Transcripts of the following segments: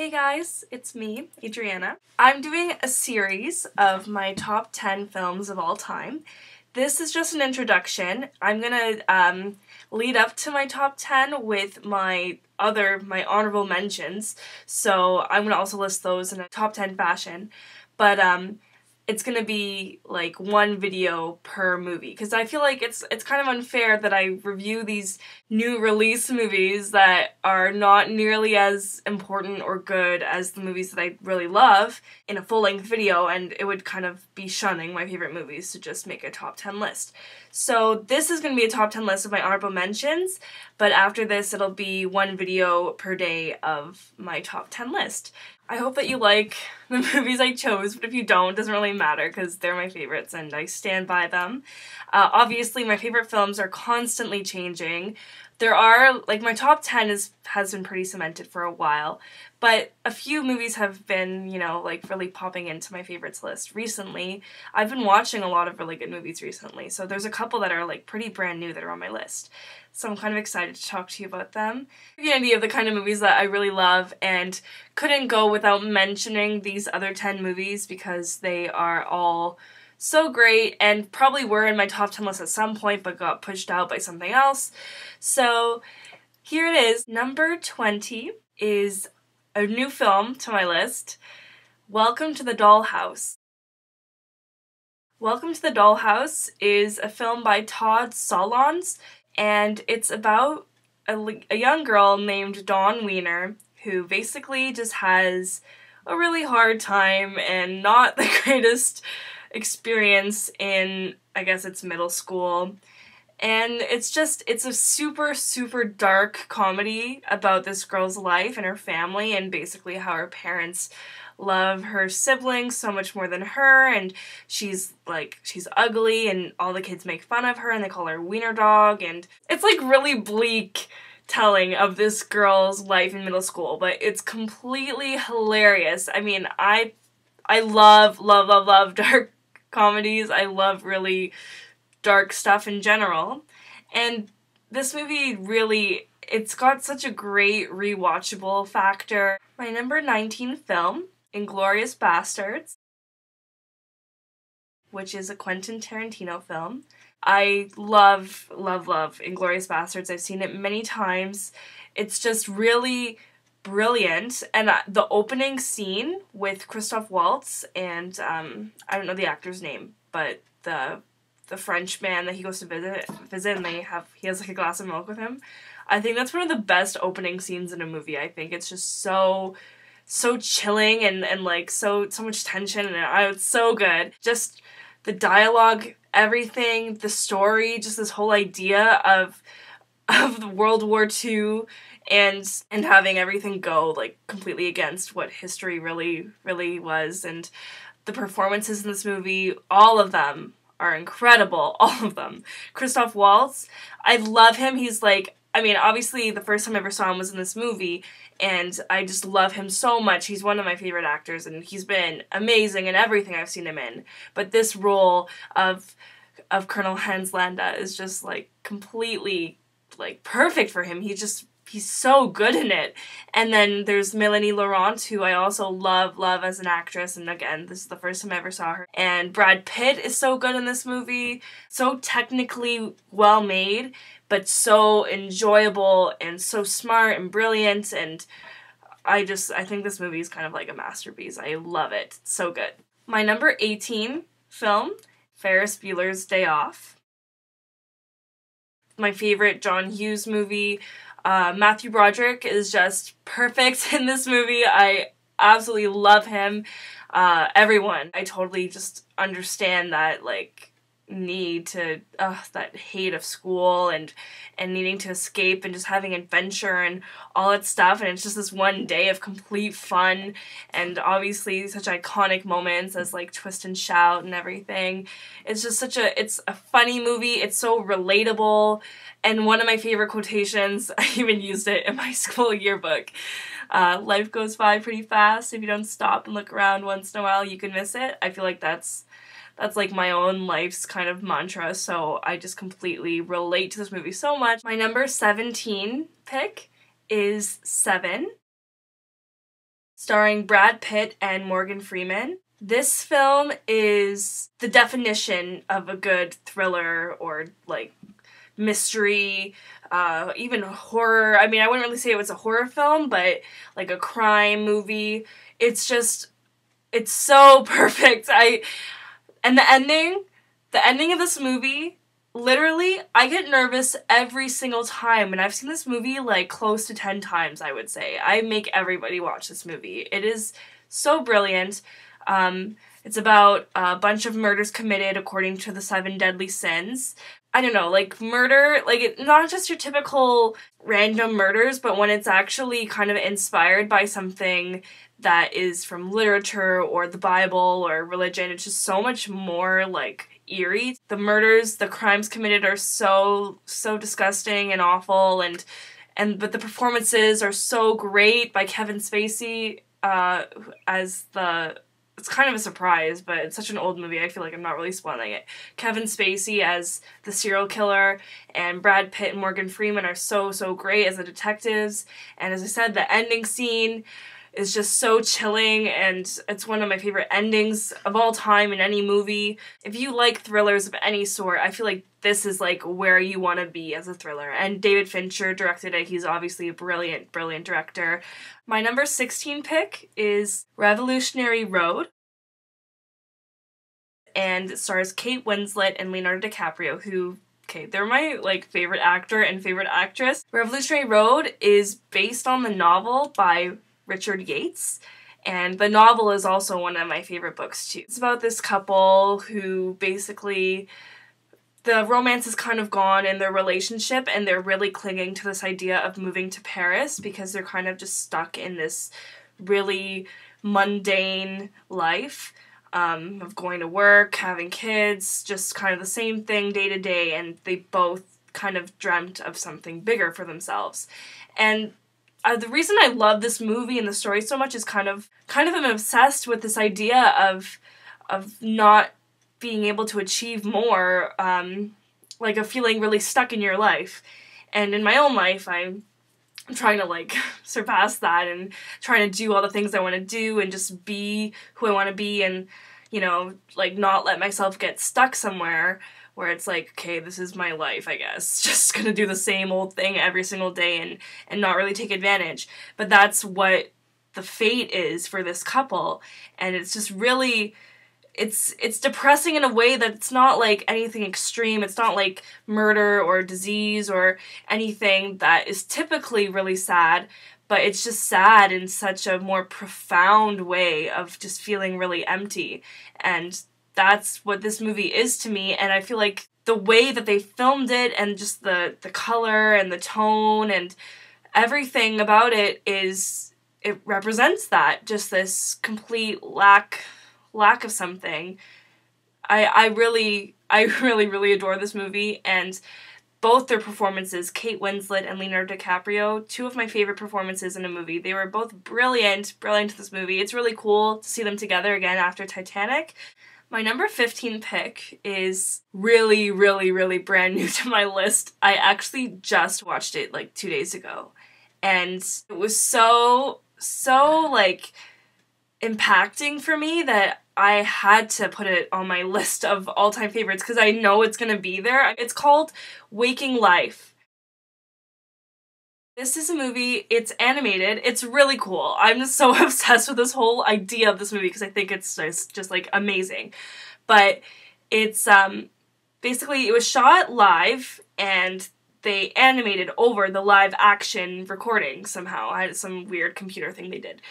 Hey guys, it's me, Adriana. I'm doing a series of my top 10 films of all time. This is just an introduction. I'm gonna lead up to my top 10 with my honorable mentions, so I'm gonna also list those in a top 10 fashion. But it's gonna be like one video per movie because I feel like it's kind of unfair that I review these new release movies that are not nearly as important or good as the movies that I really love in a full-length video, and it would kind of be shunning my favorite movies to just make a top 10 list. So this is going to be a top 10 list of my honorable mentions, but after this it'll be one video per day of my top 10 list. I hope that you like the movies I chose, but if you don't, it doesn't really matter because they're my favorites and I stand by them. Obviously, my favorite films are constantly changing. There are, like, my top 10 has been pretty cemented for a while, but a few movies have been, you know, like, really popping into my favorites list recently. I've been watching a lot of really good movies recently, so there's a couple that are, like, pretty brand new that are on my list. So I'm kind of excited to talk to you about them. Give you an idea of the kind of movies that I really love, and couldn't go without mentioning these other 10 movies because they are all so great and probably were in my top 10 list at some point but got pushed out by something else. So here it is. Number 20 is a new film to my list, Welcome to the Dollhouse. Welcome to the Dollhouse is a film by Todd Solondz, and it's about a young girl named Dawn Wiener who basically just has a really hard time and not the greatest experience in, I guess it's middle school. And it's a super, super dark comedy about this girl's life and her family and basically how her parents love her siblings so much more than her, and she's ugly and all the kids make fun of her and they call her Wiener Dog, and it's like really bleak telling of this girl's life in middle school, but it's completely hilarious. I mean, I love dark comedies. I love really dark stuff in general. And this movie really, it's got such a great rewatchable factor. My number 19 film, Inglourious Bastards, which is a Quentin Tarantino film. I love Inglourious Bastards. I've seen it many times. It's just really brilliant, and the opening scene with Christoph Waltz and I don't know the actor's name, but the French man that he goes to visit and he has like a glass of milk with him. I think that's one of the best opening scenes in a movie. I think it's just so chilling and like so much tension, and it's so good. Just the dialogue, everything, the story, just this whole idea of the World War II and having everything go like completely against what history really was, and the performances in this movie, all of them are incredible, all of them. Christoph Waltz, I love him. He's like, I mean, obviously the first time I ever saw him was in this movie, and I just love him so much. He's one of my favorite actors, and he's been amazing in everything I've seen him in. But this role of Colonel Hans Landa is just like completely like perfect for him. He's so good in it. And then there's Mélanie Laurent, who I also love as an actress, and again, this is the first time I ever saw her. And Brad Pitt is so good in this movie. So technically well made, but so enjoyable and so smart and brilliant, and I think this movie is kind of like a masterpiece. I love it. It's so good. My number 18 film, Ferris Bueller's Day Off. My favorite John Hughes movie. Matthew Broderick is just perfect in this movie. I absolutely love him. Everyone. I totally just understand that, like, need to, that hate of school and needing to escape and just having adventure and all that stuff, and it's just this one day of complete fun and obviously such iconic moments as like Twist and Shout and everything. It's just it's a funny movie. It's so relatable, and one of my favorite quotations, I even used it in my school yearbook. Life goes by pretty fast. If you don't stop and look around once in a while, you can miss it. I feel like that's like my own life's kind of mantra, so I just completely relate to this movie so much. My number 17 pick is Seven. starring Brad Pitt and Morgan Freeman. This film is the definition of a good thriller or like mystery, even horror. I mean, I wouldn't really say it was a horror film, but like a crime movie. It's so perfect. And the ending of this movie, literally, I get nervous every single time, and I've seen this movie like close to 10 times, I would say. I make everybody watch this movie. It is so brilliant. It's about a bunch of murders committed according to the 7 deadly sins. I don't know, like murder, like not just your typical random murders, but when it's actually kind of inspired by something that is from literature or the Bible or religion. It's just so much more like eerie. The murders, the crimes committed are so disgusting and awful, but the performances are so great by Kevin Spacey as the... It's kind of a surprise, but it's such an old movie, I feel like I'm not really spoiling it. Kevin Spacey as the serial killer, and Brad Pitt and Morgan Freeman are so great as the detectives. And as I said, the ending scene is just so chilling, and it's one of my favorite endings of all time in any movie. If you like thrillers of any sort, I feel like this is like where you want to be as a thriller. And David Fincher directed it. He's obviously a brilliant director. My number 16 pick is Revolutionary Road, and it stars Kate Winslet and Leonardo DiCaprio, who, okay, they're my like favorite actor and favorite actress. Revolutionary Road is based on the novel by Richard Yates, and the novel is also one of my favorite books too. It's about this couple who basically, the romance is kind of gone in their relationship, and they're really clinging to this idea of moving to Paris because they're kind of just stuck in this really mundane life of going to work, having kids, just kind of the same thing day to day, and they both kind of dreamt of something bigger for themselves. And the reason I love this movie and the story so much is kind of I'm obsessed with this idea of not being able to achieve more, like of feeling really stuck in your life. And in my own life, I'm trying to like surpass that and trying to do all the things I want to do and just be who I want to be, and you know, like not let myself get stuck somewhere where it's like, okay, this is my life, I guess. Just gonna do the same old thing every single day and not really take advantage. But that's what the fate is for this couple. And it's just really, it's depressing in a way that it's not like anything extreme. It's not like murder or disease or anything that is typically really sad, but it's just sad in such a more profound way of just feeling really empty. And that's what this movie is to me, and I feel like the way that they filmed it and just the color and the tone and everything about it represents that, just this complete lack of something. I really adore this movie, and both their performances, Kate Winslet and Leonardo DiCaprio, two of my favorite performances in a movie. They were both brilliant in this movie. It's really cool to see them together again after Titanic. My number 15 pick is really brand new to my list. I actually just watched it like 2 days ago, and it was so like impacting for me that I had to put it on my list of all-time favorites because I know it's gonna be there. It's called Waking Life. This is a movie, it's animated, it's really cool. I'm just so obsessed with this whole idea of this movie because I think it's just like amazing. But it's basically, it was shot live and they animated over the live action recording somehow. I had some weird computer thing they did.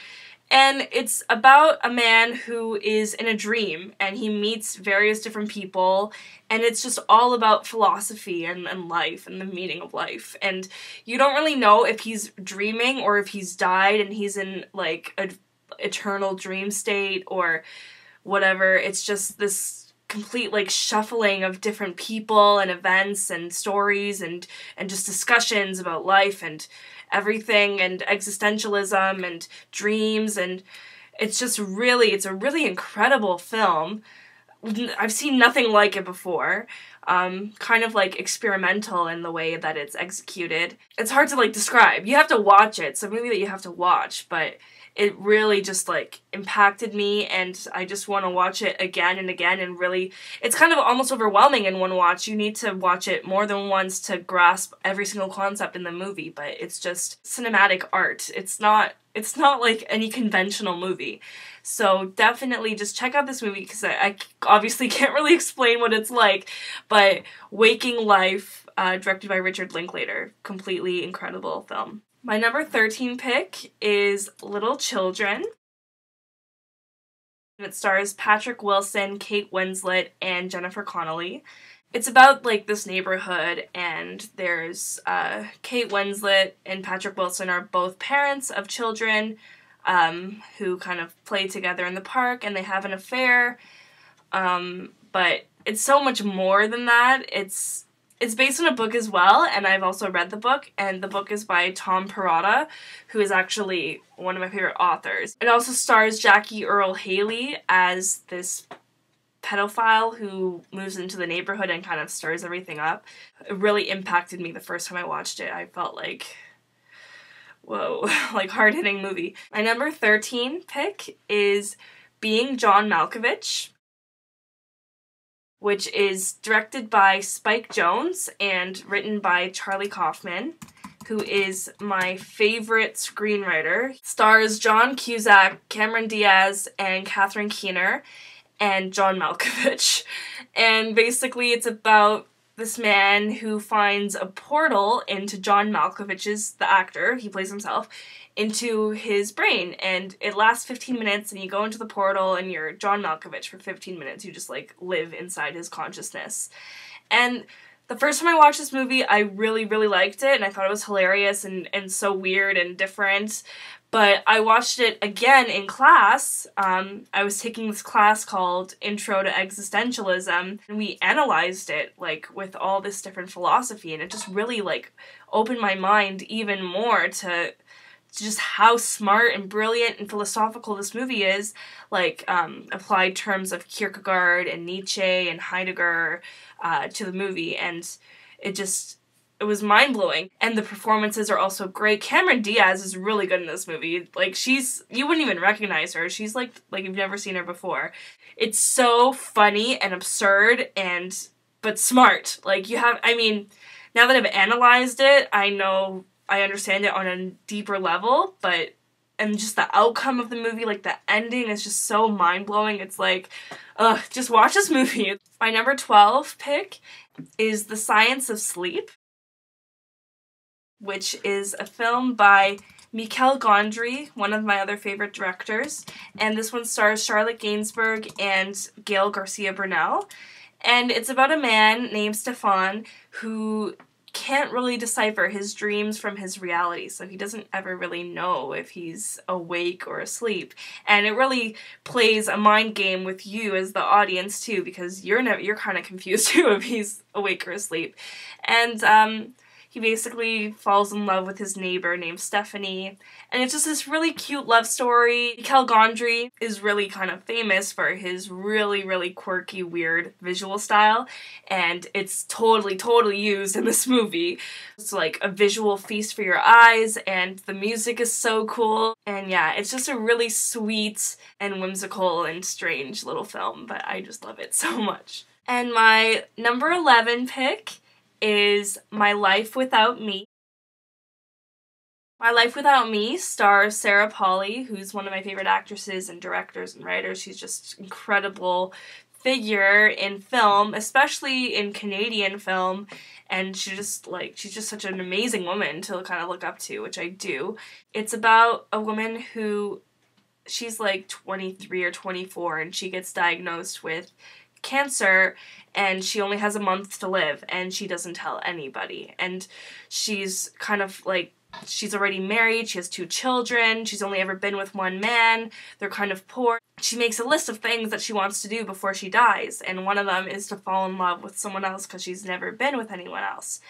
And it's about a man who is in a dream, and he meets various different people, and it's just all about philosophy and life and the meaning of life. And you don't really know if he's dreaming or if he's died and he's in like an eternal dream state or whatever. It's just this complete like shuffling of different people and events and stories and just discussions about life and everything and existentialism and dreams, and it's a really incredible film. I've seen nothing like it before. Kind of like experimental in the way that it's executed. It's hard to like describe. You have to watch it. It's a movie that you have to watch, but it really just like impacted me, and I just want to watch it again and again, and really, it's kind of almost overwhelming in one watch. You need to watch it more than once to grasp every single concept in the movie, but it's just cinematic art. It's not like any conventional movie. So definitely just check out this movie, because I obviously can't really explain what it's like, but Waking Life, directed by Richard Linklater, completely incredible film. My number 13 pick is Little Children. It stars Patrick Wilson, Kate Winslet, and Jennifer Connelly. It's about like this neighborhood, and there's Kate Winslet and Patrick Wilson are both parents of children who kind of play together in the park, and they have an affair. But it's so much more than that. It's based on a book as well, and I've also read the book, and the book is by Tom Perrotta, who is actually one of my favorite authors. It also stars Jackie Earle Haley as this pedophile who moves into the neighborhood and kind of stirs everything up. It really impacted me the first time I watched it. I felt like, whoa, like hard-hitting movie. My number 13 pick is Being John Malkovich, which is directed by Spike Jonze and written by Charlie Kaufman, who is my favorite screenwriter. Stars John Cusack, Cameron Diaz, and Catherine Keener, and John Malkovich. And basically it's about this man who finds a portal into John Malkovich's, the actor, he plays himself, into his brain, and it lasts 15 minutes, and you go into the portal and you're John Malkovich for 15 minutes. You just like live inside his consciousness. And the first time I watched this movie, I really, really liked it, and I thought it was hilarious and so weird and different. But I watched it again in class. I was taking this class called Intro to Existentialism, and we analyzed it like with all this different philosophy, and it just really like opened my mind even more to just how smart and brilliant and philosophical this movie is, like applied terms of Kierkegaard and Nietzsche and Heidegger to the movie, and it was mind-blowing. And the performances are also great. Cameron Diaz is really good in this movie. Like, you wouldn't even recognize her. She's like you've never seen her before. It's so funny and absurd but smart. Like, I mean, now that I've analyzed it, I understand it on a deeper level, and just the outcome of the movie, like the ending is just so mind-blowing. It's like, just watch this movie. My number 12 pick is The Science of Sleep, which is a film by Michel Gondry, one of my other favorite directors, and this one stars Charlotte Gainsbourg and Gael Garcia Bernal, and it's about a man named Stefan who can't really decipher his dreams from his reality, so he doesn't ever really know if he's awake or asleep, and it really plays a mind game with you as the audience too, because you're kind of confused too if he's awake or asleep. And he basically falls in love with his neighbor named Stephanie, and it's just this really cute love story. Michel Gondry is really kind of famous for his really, really quirky, weird visual style, and it's totally used in this movie. It's like a visual feast for your eyes, and the music is so cool, and yeah, it's just a really sweet and whimsical and strange little film, but I just love it so much. And my number 11 pick is My Life Without Me. My Life Without Me stars Sarah Polley, who's one of my favorite actresses and directors and writers. She's just an incredible figure in film, especially in Canadian film, and she's just such an amazing woman to kind of look up to, which I do. It's about a woman who, she's like 23 or 24, and she gets diagnosed with cancer, and she only has a month to live, and she doesn't tell anybody. And she's kind of like, she's already married, she has 2 children, she's only ever been with one man, they're kind of poor. She makes a list of things that she wants to do before she dies, and one of them is to fall in love with someone else because she's never been with anyone else.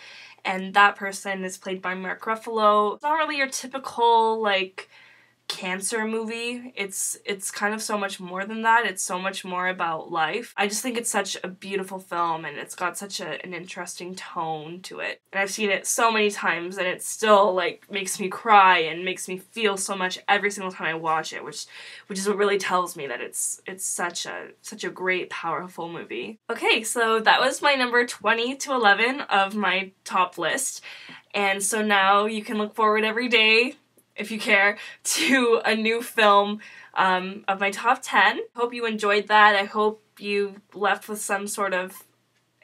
And that person is played by Mark Ruffalo. It's not really your typical, like, cancer movie. It's kind of so much more than that. It's so much more about life. I just think it's such a beautiful film, and it's got such an interesting tone to it. And I've seen it so many times, and it still like makes me cry and makes me feel so much every single time I watch it, which is what really tells me that it's such a great, powerful movie. Okay, so that was my number 20 to 11 of my top list. And so now you can look forward every day, if you care, to a new film of my top 10. Hope you enjoyed that. I hope you left with some sort of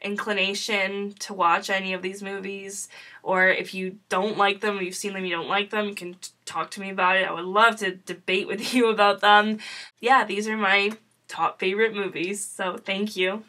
inclination to watch any of these movies, or if you don't like them, or you've seen them, you don't like them, you can talk to me about it. I would love to debate with you about them. Yeah, these are my top favorite movies, so thank you.